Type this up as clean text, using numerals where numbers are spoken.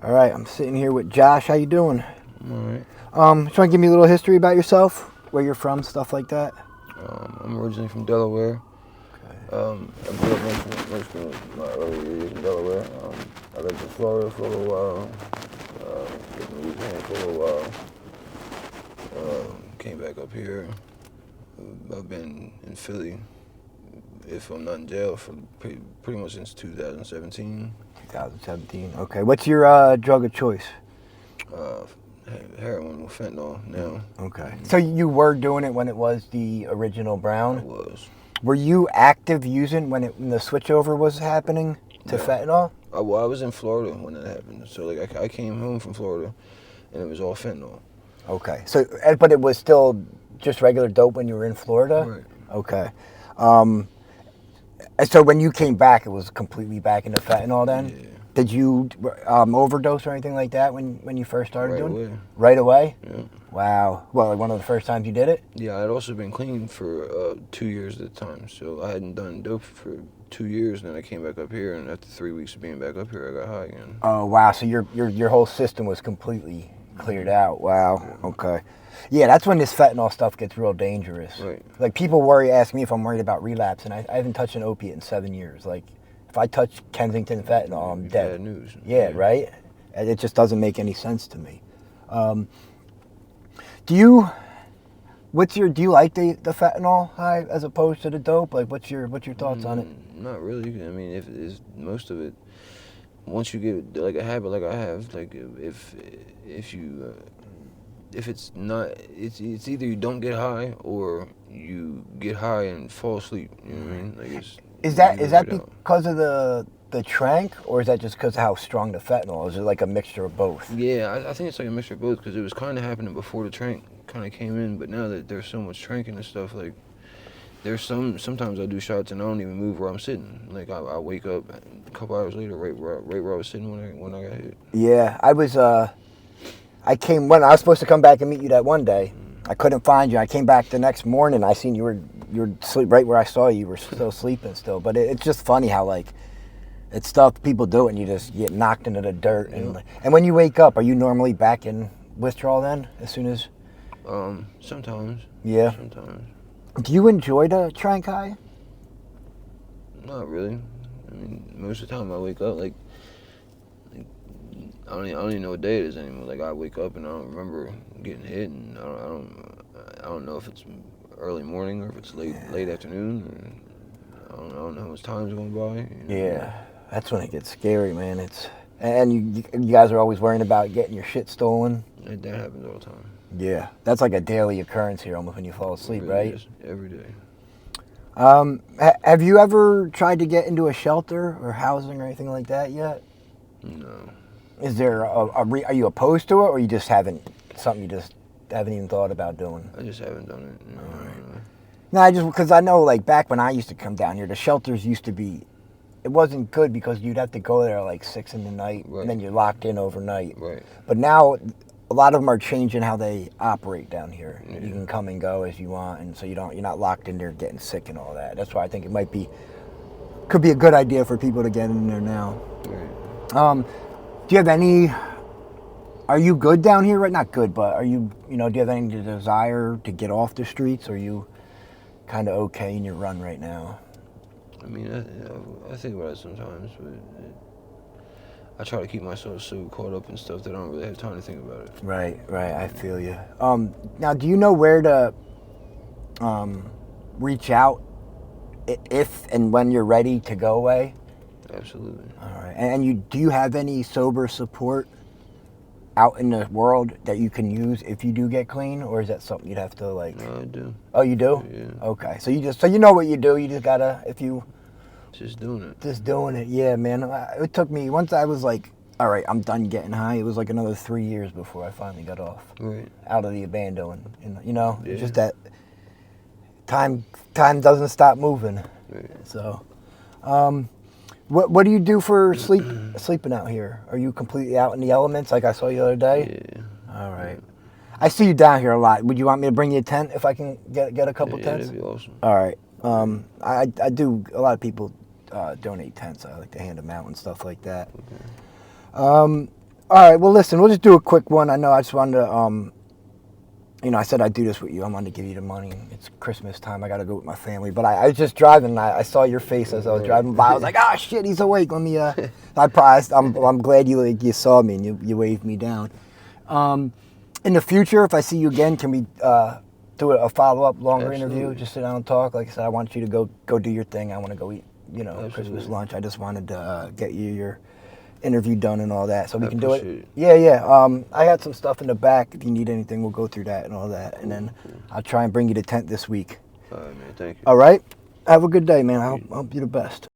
All right, I'm sitting here with Josh. How you doing? All right. Just want to give me a little history about yourself, where you're from, stuff like that. I'm originally from Delaware. Okay. I grew up most of my early years in Delaware. I lived in Florida for a little while. Lived in Louisiana for a little while. Came back up here. I've been in Philly, if I'm not in jail, for pretty much since 2017. 2017. Okay. What's your drug of choice? Uh, Heroin with fentanyl now. Okay. So you were doing it when it was the original I brown. was. Were you active using when the switchover was happening to No. fentanyl? I was in Florida when that happened. So like I came home from Florida, and it was all fentanyl. Okay. So, but it was still just regular dope when you were in Florida. Right. Okay. And so when you came back, it was completely back into fentanyl then? Yeah. Did you overdose or anything like that when you first started Right doing away. it? Right away? Yeah. Wow. Well, like one of the first times you did it? Yeah, I'd also been clean for 2 years at the time, so I hadn't done dope for 2 years. And then I came back up here, and after 3 weeks of being back up here, I got high again. Oh, wow. So your whole system was completely cleared out. Wow. Yeah. Okay. Yeah, that's when this fentanyl stuff gets real dangerous. Right. Like people ask me if I'm worried about relapse, and I haven't touched an opiate in 7 years. Like if I touch Kensington fentanyl, I'm dead. Bad news. Yeah, right? And it just doesn't make any sense to me. Do you like the fentanyl high as opposed to the dope? Like what's your thoughts on it? Not really. I mean, if it's most of it, once you get like a habit like I have, like if you if it's not, it's either you don't get high or you get high and fall asleep. You know what I mean? Like Is that you never get out. because of the trank, or is that just because of how strong the fentanyl is? Is it like a mixture of both? Yeah, I think it's like a mixture of both, because it was kind of happening before the trank kind of came in, but now that there's so much tranking and stuff, like there's sometimes I do shots and I don't even move where I'm sitting. Like I wake up a couple hours later, right where I was sitting when I got hit. Yeah, I came when I was supposed to come back and meet you that one day. I couldn't find you. I came back the next morning. I seen you were sleep right where I saw you. You were still sleeping still. But it's just funny how like it's stuff people do it and you just get knocked into the dirt. Yeah. And when you wake up, are you normally back in withdrawal then? As soon as Sometimes. Yeah. Sometimes. Do you enjoy the trank high? Not really. I mean, most of the time I wake up like I don't even know what day it is anymore. Like I wake up and I don't remember getting hit, and I don't know if it's early morning or if it's late afternoon. Or I don't know how much time's going by. You know? Yeah, that's when it gets scary, man. And you guys are always worrying about getting your shit stolen. That happens all the time. Yeah, that's like a daily occurrence here, almost when you fall asleep, It really right? is, every day. Have you ever tried to get into a shelter or housing or anything like that yet? No. Is there are you opposed to it, or you just haven't even thought about doing? I just haven't done it. No. All right. No, because I know like back when I used to come down here, the shelters used to be, it wasn't good because you'd have to go there at like 6 in the night, Right. and then you're locked in overnight. Right. But now a lot of them are changing how they operate down here. Yeah. You can come and go as you want, and so you're not locked in there getting sick and all that. That's why I think it could be a good idea for people to get in there now. Right. Do you have any? Are you good down here? Right, not good, but are you? Do you have any desire to get off the streets? Or are you kind of okay in your run right now? I mean, I think about it sometimes, but I try to keep myself so caught up in stuff that I don't really have time to think about it. Right. I feel you. Now, do you know where to reach out if and when you're ready to go away? Absolutely. All right. And do you have any sober support out in the world that you can use if you do get clean, or is that something you'd have to like? No, I do. Oh, you do? Yeah. Okay. So you know what you do. You just gotta Just doing it. just doing it. Yeah, man. It took me once I was like, all right, I'm done getting high. It was like another 3 years before I finally got off Right. out of the abando, and Yeah. it's just that time doesn't stop moving. Right. So, what do you do for sleeping out here? Are you completely out in the elements like I saw you the other day? Yeah. All right. I see you down here a lot. Would you want me to bring you a tent if I can get a couple Yeah, tents? that'd be awesome. All right. I do. A lot of people donate tents. I like to hand them out and stuff like that. Okay. All right. Well, listen, we'll just do a quick one. I know I just wanted to, I said I'd do this with you. I wanted to give you the money. It's Christmas time. I got to go with my family. But I was just driving. And I saw your face as I was driving by. I was like, ah, shit, he's awake. Let me. I'm glad you saw me and you waved me down. In the future, if I see you again, can we do a follow-up longer interview? Just sit down and talk. Like I said, I want you to go do your thing. I want to go eat, Christmas lunch. I just wanted to get you your interview done and all that, so we can do it. Yeah. I had some stuff in the back. If you need anything, we'll go through that and all that, and then I'll try and bring you the tent this week. All right, man. Thank you. All right. Have a good day, man. I hope you're the best.